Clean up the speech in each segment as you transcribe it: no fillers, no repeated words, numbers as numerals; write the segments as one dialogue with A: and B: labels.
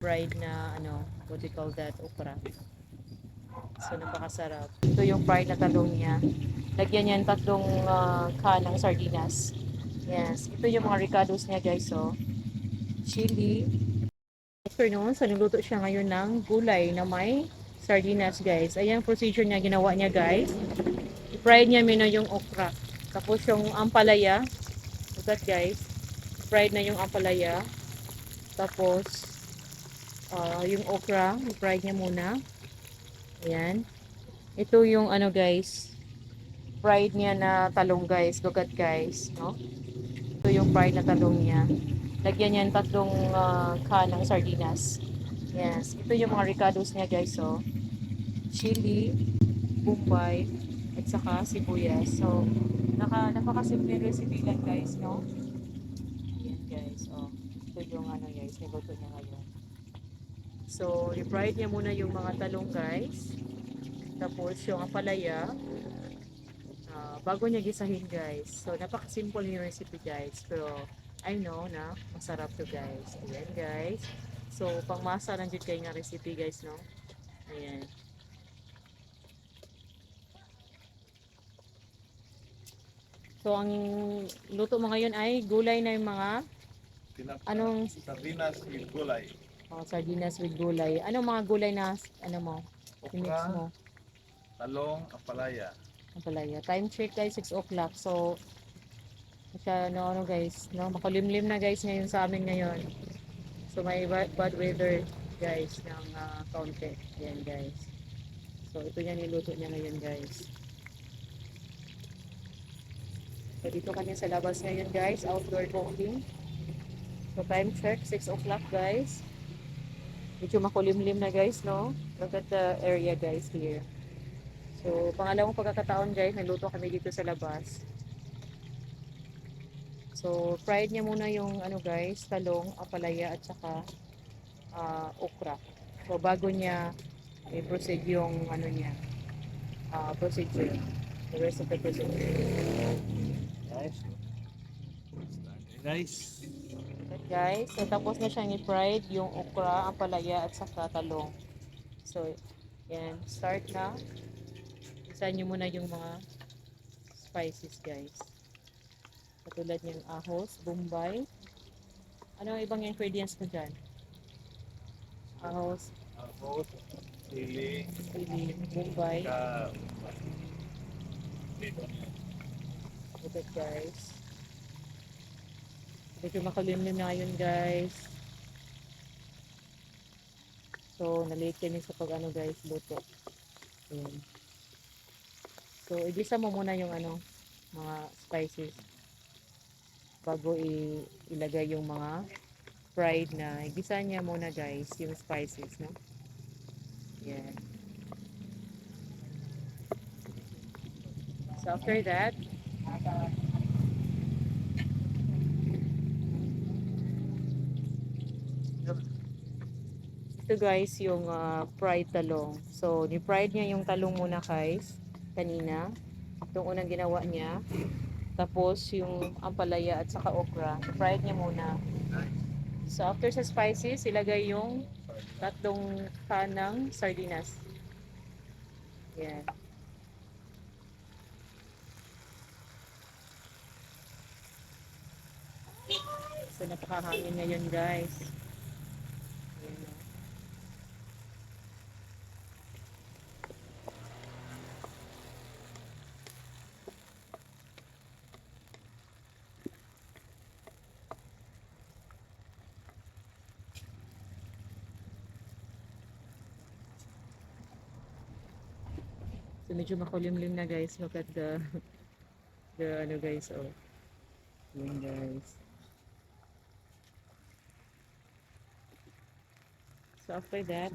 A: fried na ano, what do you call that, okra. So napakasarap. Ito yung fried na talong niya. Lagyan yan tatlong kanang sardinas. Yes, ito yung mga ricados niya guys. So, chili. Afternoon, so niluto siya ngayon ng gulay na may sardinas guys. Ayan procedure niya, ginawa niya guys. Fried niya muna yung okra. Tapos yung ampalaya. Look at guys. Fried na yung ampalaya. Tapos, yung okra, fried niya muna. Ayan. Ito yung ano guys, fried niya na talong guys. Look at guys, no? Ito yung fried na talong niya. Lagyan niyan tatlong kanang sardinas. Yes. Ito yung mga ricados niya guys, so chili, bombay, at saka sibuyas. So, napakasimple recipe lang guys, no? Ayan guys, oh. Ito yung ano guys, niluto niya ngayon. So, i-fried niya muna yung mga talong guys. Tapos yung apalaya, bago niya gisahin guys. So, napaka-simple yung recipe guys. Pero, I know na masarap to guys. Ayan guys. So, pangmasa lang dyan kayo nga recipe guys, no? Ayan. So, ang luto mo ngayon ay gulay na yung mga anong
B: Sardinas with gulay.
A: sardinas with gulay. Anong mga gulay na ano mo? I-mix
B: Okra,
A: mo?
B: talong, apalaya.
A: Apalaya. Time check guys, 6 o'clock. So, siya, no, ano guys, no, makulimlim na guys ngayon sa amin ngayon. So may bad weather guys ng kaunti. Yan guys. So ito yung niluto niya ngayon guys. So dito kami sa labas ngayon guys, outdoor cooking. So time check, 6 o'clock guys. Medyo makulimlim na guys, no? Look at the area guys here. So pangalawang pagkakataon guys, niluto kami dito sa labas. So fried niya muna yung ano guys, talong, apalaya at saka okra. So bago niya i-proceed yung ano niya, procedure. The rest of the procedure.
B: Nice. Nice.
A: Okay, guys, so tapos na siyang i-fried yung okra, ang palaya at saka talong. So, yan, start na. Isahin nyo muna yung mga spices guys. Katulad yung ahos, bombay. Ano ang ibang ingredients mo dyan? Ahos,
B: Ahos, sili,
A: sili, bombay.
B: ka,
A: Ito guys. Medyo makulimlim na ngayon guys. So, nalate kami sa pag ano guys, luto. Ayan. So, igisa mo muna yung ano, mga spices bago ilagay yung mga fried na. Igisa niya muna guys yung spices, no? Yan. So, after that, ito guys yung fried talong. So, ni-fried niya yung talong muna guys, kanina. Itong unang ginawa niya. Tapos, yung ampalaya at saka okra, fried niya muna. So, after sa spices, ilagay yung tatlong kanang sardinas. Yan. So, napakahangin ngayon guys. Yan. So, medyo makulimlim na guys. Look at the ano guys, oh. Yan guys. So, after that,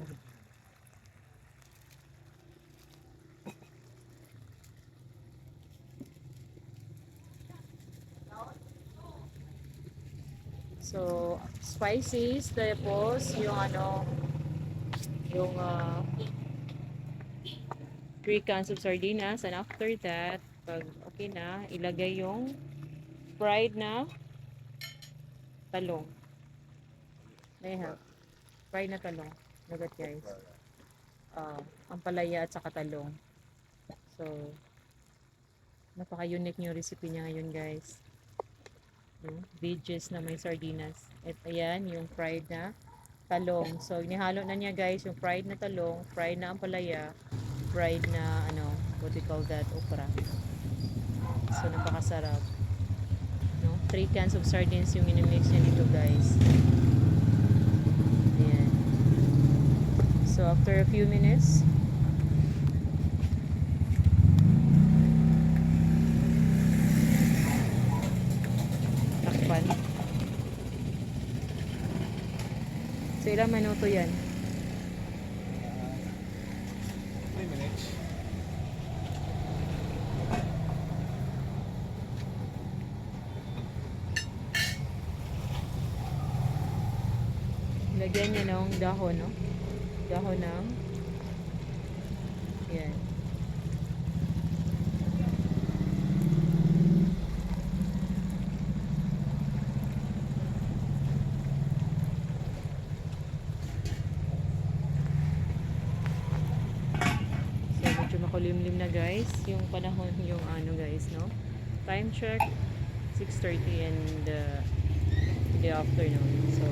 A: so, spices, tapos yung ano, yung 3 cans of sardinas, and after that, pag okay na, ilagay yung fried na talong. May ha. Fried na talong. Lagat guys. Ampalaya at saka talong. So, napaka-unique yung recipe niya ngayon guys. Veggies na may sardinas. At ayan, yung fried na talong. So, inihalo na niya guys yung fried na talong, fried na ampalaya, fried na what do you call that, okra. So, napakasarap. 3 cans of sardines yung inimix niya dito guys. Ayan. So, after a few minutes, takpan. So, ilang minuto yan?
B: 3 minutes.
A: Lagyan niya ng dahon, no? Dahon ng yan. So, medyo makulimlim na guys. Yung panahon, yung guys, no? Time check, 6:30 and in the afternoon. So,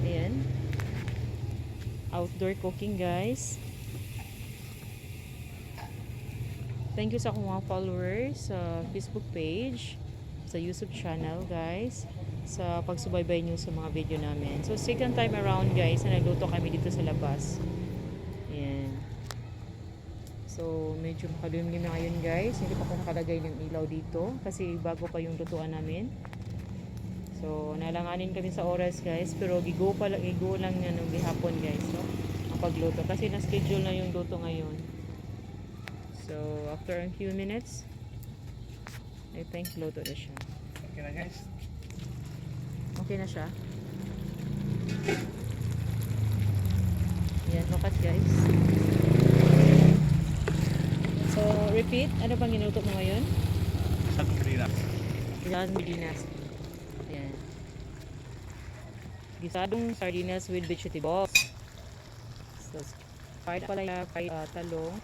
A: ayan. Outdoor cooking guys. Thank you sa akong mga followers sa Facebook page, sa YouTube channel guys, sa pagsubaybay nyo sa mga video namin. So second time around guys na nagluto kami dito sa labas. Ayan. So medyo makalimlim na ngayon guys. Hindi pa ako nakalagay ng ilaw dito kasi bago pa yung lutuan namin. So nalanganin kami sa oras guys, pero gigo lang yan ng gihapon guys, no? Ang pagluto kasi na-schedule na yung luto ngayon. So after a few minutes, I think luto na siya.
B: Okay na guys.
A: Okay na siya. Yan, look at guys. So repeat, ano pang ginuto mo ngayon?
B: Sardinas.
A: Sardinas. Yan. Gisadong sardinas with vegetables. So, fried palaya, fried talong.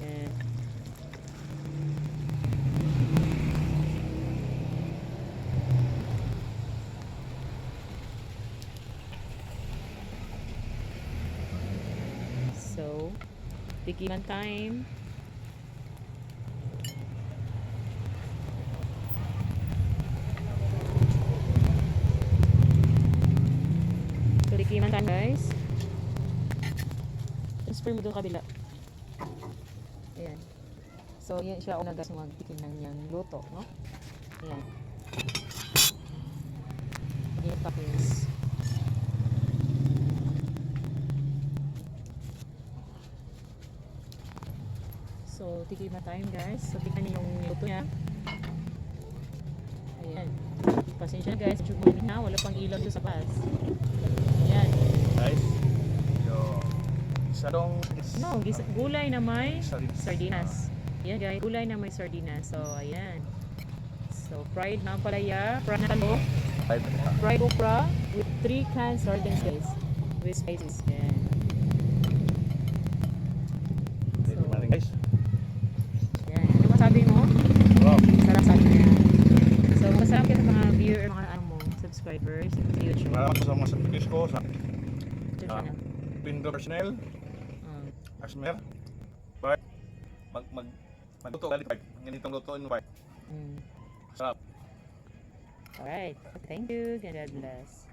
A: Yan. So, tikiman time. So, tikiman time guys. Transfer mo doon kabila. Ayan. So, yan siya una guys magtikim ng niyang luto, no? Ayan. Ayan tapos. So, tikim na time guys. So, tingnan niyo yung luto niya. Ayan. Pasensya na guys. Medyo na. Wala pang ilaw doon sa bus. Ayan.
B: Guys. Sarong
A: No, gulay na may
B: sardinas.
A: sardinas. Ayan guys. Gulay na may sardinas. So, ayan. So, fried na palaya. Fried na talong. Fried okra with 3 cans sardines guys. With spices. Ayan.
B: So, guys.
A: Ayan. Ano masabi mo?
B: Wow.
A: Sarap sabi niya. So, masarap kita mga viewer, mga subscribers sa YouTube.
B: Maraming sa mga subscribers ko sa
A: YouTube channel.
B: Pindo Personnel, Asmer. Part magluto galit part. Ang ganitong lutuin part. Sarap.
A: Alright. Thank you. God bless.